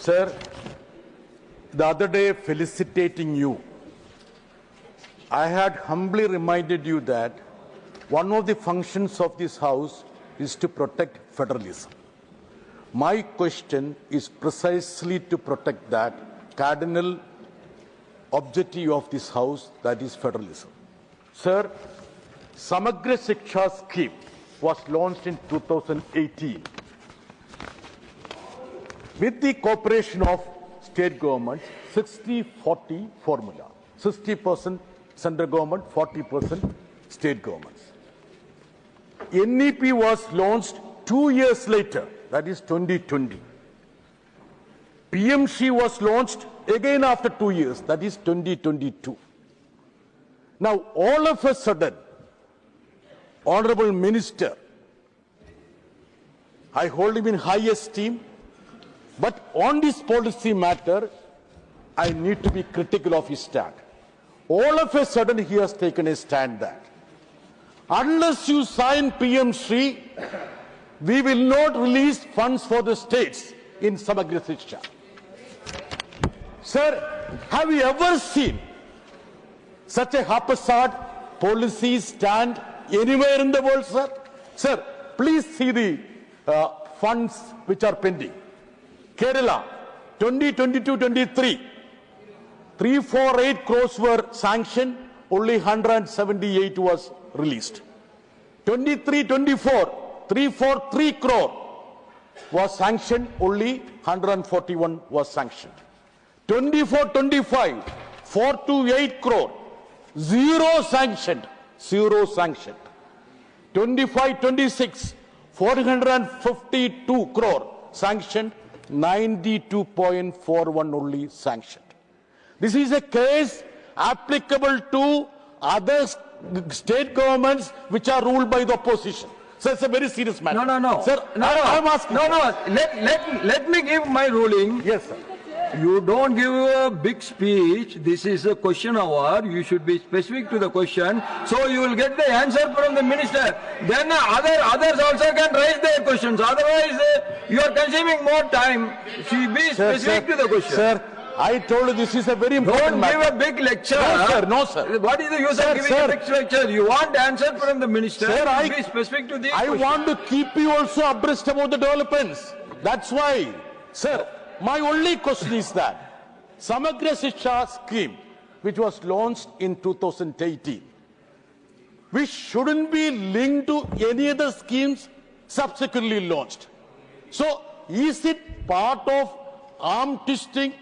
Sir, the other day felicitating you, I had humbly reminded you that one of the functions of this House is to protect federalism. My question is precisely to protect that cardinal objective of this House, that is federalism. Sir, Samagra shiksha scheme was launched in 2018 with the cooperation of state governments, 60-40 formula, 60% central government, 40% state governments. NEP was launched 2 years later, that is 2020. PMC was launched again after 2 years, that is 2022. Now, all of a sudden, Honorable Minister, I hold him in high esteem, but on this policy matter, I need to be critical of his stand. All of a sudden, he has taken a stand that unless you sign PM3, we will not release funds for the states in Samagra shiksha. Sir, have you ever seen such a haphazard policy stand anywhere in the world, sir? Sir, please see the funds which are pending. Kerala, 2022-23, 348 crores were sanctioned, only 178 was released. 23-24, 343 crore was sanctioned, only 141 was sanctioned. 24-25, 428 crore, zero sanctioned. 25-26, 452 crore sanctioned, 92.41 only sanctioned. This is a case applicable to other state governments which are ruled by the opposition. So it's a very serious matter. No. Sir, I'm asking. Let me give my ruling. Yes, sir. You don't give a big speech. This is a question hour. You should be specific to the question. So you will get the answer from the minister. Then others also can raise their questions. Otherwise, you are consuming more time. Be specific to the question. Sir, I told you this is a very important matter. Don't give a big lecture. No, sir. What is the use of giving a big lecture? You want answer from the minister. Sir, be specific to the I question. want to keep you also abreast about the developments. That's why, sir, my only question is that Samagra shiksha scheme, which was launched in 2018, which shouldn't be linked to any other schemes subsequently launched. So, is it part of arm twisting,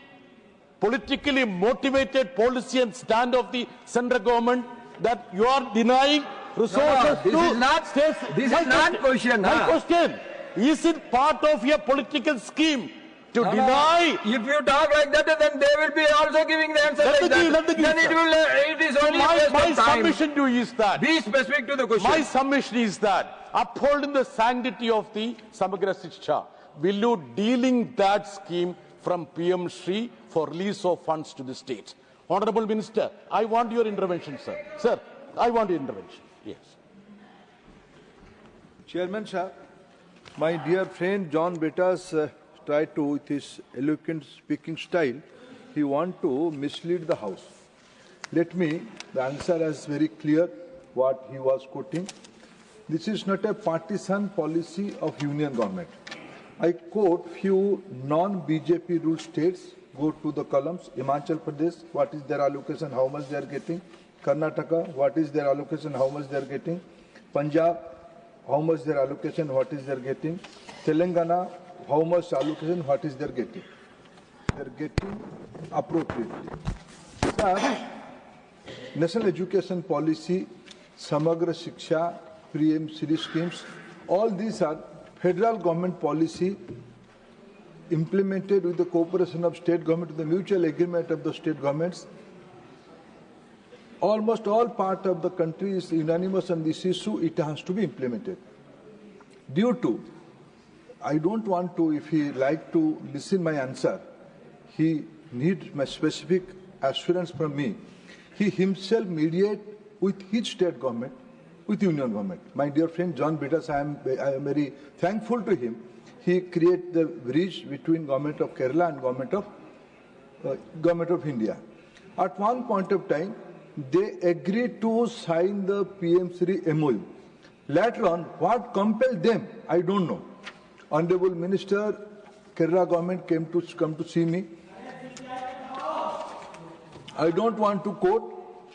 politically motivated policy and stand of the central government that you are denying resources this to is not, states? This is not question. My question, is it part of your political scheme to deny? If you talk like that, then they will be also giving the answer like that. Then it is only my submission to you is that. Be specific to the question. My submission is that, upholding the sanctity of the Samagra shiksha, will you dealing that scheme from PM Shri for release of funds to the states? Honorable Minister, I want your intervention, sir. Sir, I want your intervention. Yes. Chairman, sir, my dear friend John Brittas tried to, with his eloquent speaking style, he want to mislead the House. The answer is very clear what he was quoting. This is not a partisan policy of union government. I quote few non-BJP ruled states, go to the columns. Himachal Pradesh, what is their allocation, how much they are getting. Karnataka, what is their allocation, how much they are getting. Punjab, how much their allocation, what is they are getting. Telangana, how much allocation, what is they are getting. They are getting appropriately. Sir, National Education Policy, Samagra shiksha, PM3 schemes, all these are federal government policy implemented with the cooperation of state government, with the mutual agreement of the state governments. Almost all part of the country is unanimous on this issue. It has to be implemented. Due to, I don't want to, if he like to listen my answer, he needs my specific assurance from me. He himself mediate with his state government, with union government. My dear friend John Brittas, I am very thankful to him. he create the bridge between government of Kerala and government of India. At one point of time, they agreed to sign the PM3 MOU. Later on, what compelled them, I don't know. Honorable Minister, Kerala government came to see me. I don't want to quote.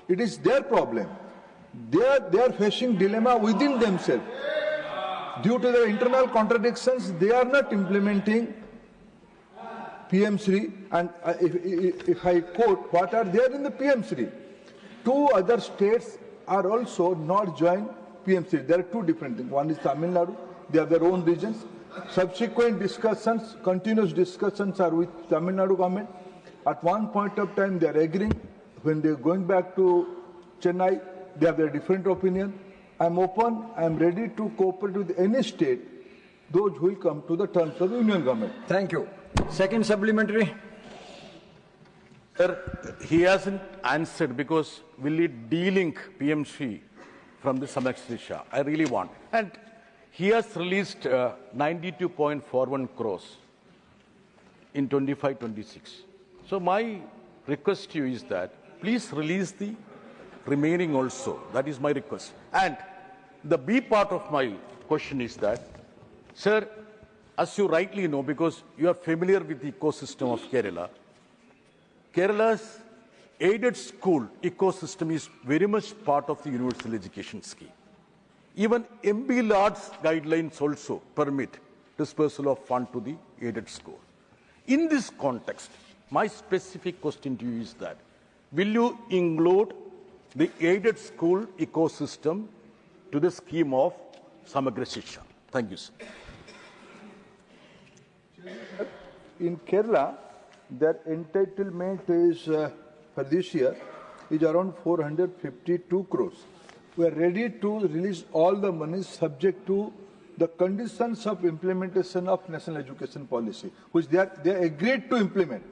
It is their problem. They are facing dilemma within themselves. Due to their internal contradictions, they are not implementing PM3. And if I quote, what are there in the PM3? 2 other states are also not joined PM3. There are 2 different things. One is Tamil Nadu. They have their own regions. Subsequent discussions, continuous discussions are with Tamil Nadu government. At one point of time, they are agreeing. When they are going back to Chennai, they have their different opinion. I am open, I am ready to cooperate with any state, those who will come to the terms of the union government. Thank you. Second supplementary. Sir, he hasn't answered because will it de-link PMC from the Samagra? I really want. And he has released 92.41 crores in 25-26. So my request to you is that please release the remaining also. That is my request. And the B part of my question is that, sir, as you rightly know, because you are familiar with the ecosystem of Kerala, Kerala's aided school ecosystem is very much part of the universal education scheme. Even MB Lard's guidelines also permit dispersal of fund to the aided school. In this context, my specific question to you is that, will you include the aided school ecosystem to the scheme of Samagra Shiksha? Thank you, sir. In Kerala, their entitlement is, for this year, is around 452 crores. We are ready to release all the money subject to the conditions of implementation of national education policy, which they agreed to implement.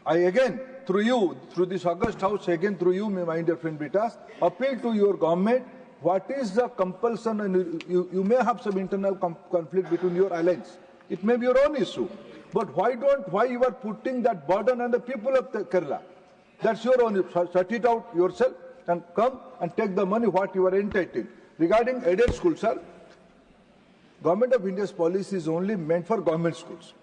I again, through you, through this August House, again through you, my dear friend Brittas, appeal to your government, what is the compulsion, and you may have some internal conflict between your alliance. It may be your own issue. But why you are putting that burden on the people of Kerala? That's your own issue. Sort it out yourself and come and take the money what you are entitled. Regarding aided schools, sir, Government of India's policy is only meant for government schools.